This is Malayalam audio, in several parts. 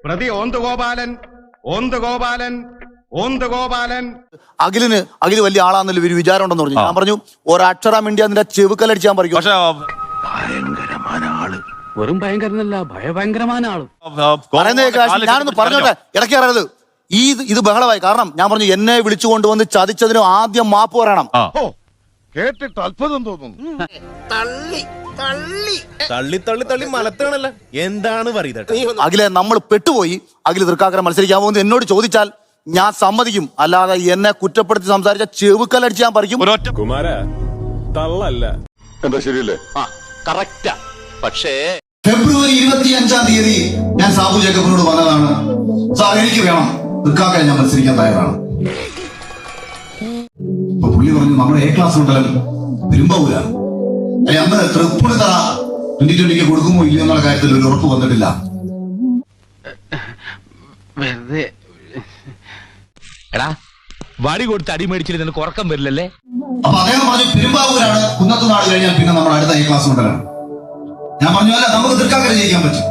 പ്രതി ഓന്തുഗോപാലൻ ഓന്തുഗോപാലൻ ഓന്തുഗോപാലൻ. അഖില് വലിയ ആളാന്നല്ലോ ഒരു വിചാരം ഉണ്ടെന്ന് പറഞ്ഞു. ഞാൻ പറഞ്ഞു ഒരക്ഷരം ഇന്ത്യ നിന്റെ ചെവുക്കലടിച്ചാൻ പറയും. പക്ഷെ ഭയങ്കരമായ ആള്. വെറും ഭയങ്കരനല്ല, ഭയങ്കരമായ ആള്. ഞാനൊന്ന് പറഞ്ഞോട്ടെ, ഇടയ്ക്ക് അറിയത് ഇത് ബഹളമായി. കാരണം ഞാൻ പറഞ്ഞു എന്നെ വിളിച്ചു കൊണ്ടുവന്ന് ചതിച്ചതിന് ആദ്യം മാപ്പ് പറയണം. കേട്ടിട്ട് അത്ഭുതം തോന്നുന്നു. തള്ളി മലത്താണല്ലോ. എന്താണ് പറയുന്നത്? അഖിലെ നമ്മൾ പെട്ടുപോയി. അഖില് തൃക്കാക്കര മത്സരിക്കാൻ പോകുന്നത് എന്നോട് ചോദിച്ചാൽ ഞാൻ സമ്മതിക്കും. അല്ലാതെ എന്നെ കുറ്റപ്പെടുത്തി സംസാരിച്ച ചെവുക്കലടിച്ച് ഞാൻ പറിക്കും. കുമാര തള്ളല്ല. എന്താ ശരിയല്ലേ? കറക്റ്റാ. പക്ഷേ ഫെബ്രുവരി 25-ാം തീയതി ഞാൻ സാബു ജേക്കബിനോട് പറഞ്ഞതാണ്, സാർ എനിക്ക് വേണം, തൃക്കാക്കര ഞാൻ മത്സരിക്കാൻ തയ്യാറാണ്. അപ്പൊ പുള്ളി പറഞ്ഞു നമ്മുടെ എ ക്ലാസ് മണ്ഡലം പെരുമ്പാവൂരാണ്. അന്ന് തൃപ്പൂണിത്തറ 2020 കൊടുക്കുമോ ഇല്ലയോ എന്നുള്ള കാര്യത്തിൽ ഒരു ഉറപ്പ് വന്നിട്ടില്ല. വെറുതെ എടാ വടി കൊടുത്ത് അടി മേടിച്ചിട്ട് നിനക്ക് ഉറക്കം വരില്ലല്ലേ? അപ്പൊ അദ്ദേഹം പറഞ്ഞു പെരുമ്പാവൂരാണ്, കുന്നത്തുനാട് കഴിഞ്ഞാൽ പിന്നെ നമ്മുടെ അടുത്ത എ ക്ലാസ് മണ്ഡലം. ഞാൻ പറഞ്ഞു അല്ല, നമുക്ക് തൃക്കാക്കര ജയിക്കാൻ പറ്റും.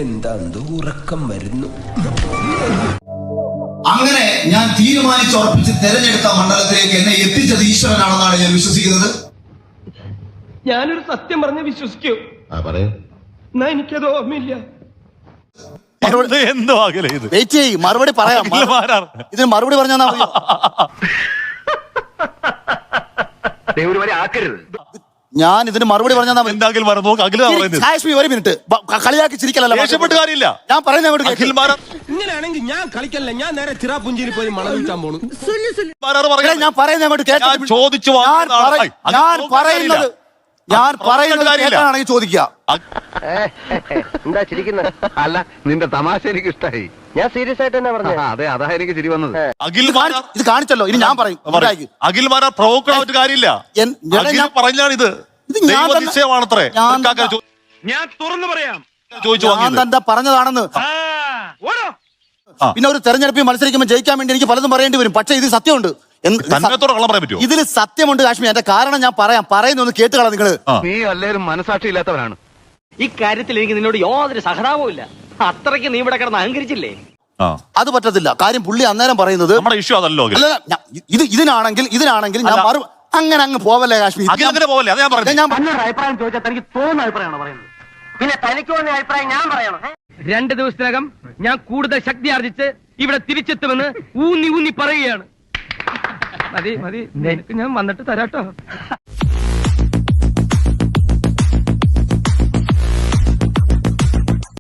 എന്താ ഉറക്കം വരുന്നു. അങ്ങനെ ഞാൻ തീരുമാനിച്ചുറപ്പിച്ച് തെരഞ്ഞെടുത്ത മണ്ഡലത്തിലേക്ക് എന്നെ എത്തിച്ചത് ഈശ്വരനാണെന്നാണ് ഞാൻ വിശ്വസിക്കുന്നത്. ഞാനൊരു സത്യം പറഞ്ഞ് വിശ്വസിക്കൂ. എന്നാ എനിക്കത് ഓർമ്മയില്ല. എന്തോ ആകലെ ഇത് വെയിറ്റ് ചെയ്യ്, മറുപടി പറയാം. ഇതിന് മറുപടി പറഞ്ഞാൽ ഞാൻ ഇതിന് മറുപടി പറഞ്ഞാൽ ഒരു മിനിറ്റ് കളിയാക്കി ചിരിക്കലല്ല, കാര്യമില്ല. ഞാൻ പറയുന്നത് ഇങ്ങനെയാണെങ്കിൽ ഞാൻ കളിക്കല്ല, ഞാൻ നേരെ ചിറാപുഞ്ചിയിൽ പോയി മണം വിൽക്കാൻ പോണു. ഞാൻ പറയുന്നത് ചോദിച്ചു ഞാൻ പറയുന്നത് കേൾക്കാനാണെങ്കിൽ ചോദിക്കുക. എന്താ ചിരിക്കുന്നത്? അല്ല, നിന്റെ തമാശ എനിക്ക് ഇഷ്ടായി. ഞാൻ സീരിയസ് ആയിട്ട് തന്നെ പറഞ്ഞു. അതെ, അതാ എനിക്ക് ചിരി വന്നത്. ഇത് കാണിച്ചല്ലോ, ഇനി ഞാൻ പറയും. അഖിൽ മാരാർ പ്രവോക്കണ കാര്യമില്ല. പറഞ്ഞാണ് ഇത് നിശ്ചയമാണത്രേ. ഞാൻ തുറന്നു പറയാം, ഞാൻ തന്നെ പറഞ്ഞതാണെന്ന്. പിന്നെ ഒരു തെരഞ്ഞെടുപ്പിൽ മത്സരിക്കുമ്പോൾ ജയിക്കാൻ വേണ്ടി എനിക്ക് പലതും പറയേണ്ടി വരും. പക്ഷെ ഇത് സത്യമുണ്ട്, ഇതിൽ സത്യമുണ്ട് കാശ്മീർ. എന്റെ കാരണം ഞാൻ പറയാം, പറയുന്നൊന്ന് കേട്ടുകളാ നിങ്ങള്. നീ അല്ലേലും മനസാക്ഷി ഇല്ലാത്തവരാണ്. ഇക്കാര്യത്തിൽ എനിക്ക് നിന്നോട് യാതൊരു സഹതാപവും ഇല്ല. അത്രയ്ക്ക് നീ ഇവിടെ കിടന്ന് അഹങ്കരിച്ചില്ലേ? അത് പറ്റത്തില്ല. കാര്യം പുള്ളി അന്നേരം പറയുന്നത് ഇഷ്യൂ അതല്ലോ. ഇതിനാണെങ്കിൽ ഞാൻ അങ്ങനെ അങ്ങ് പോവല്ലേ കാശ്മീർ. ഞാൻ അഭിപ്രായം ചോദിച്ചാൽ തനിക്ക് തോന്നുന്ന അഭിപ്രായമാണ് പറയുന്നത്. പിന്നെ തനിക്ക് തോന്നിയ അഭിപ്രായം ഞാൻ പറയണം. 2 ദിവസത്തിനകം ഞാൻ കൂടുതൽ ശക്തി ആർജിച്ച് ഇവിടെ തിരിച്ചെത്തുമെന്ന് ഊന്നി പറയുകയാണ്. മതി, ഞാൻ വന്നിട്ട് തരാട്ടോ.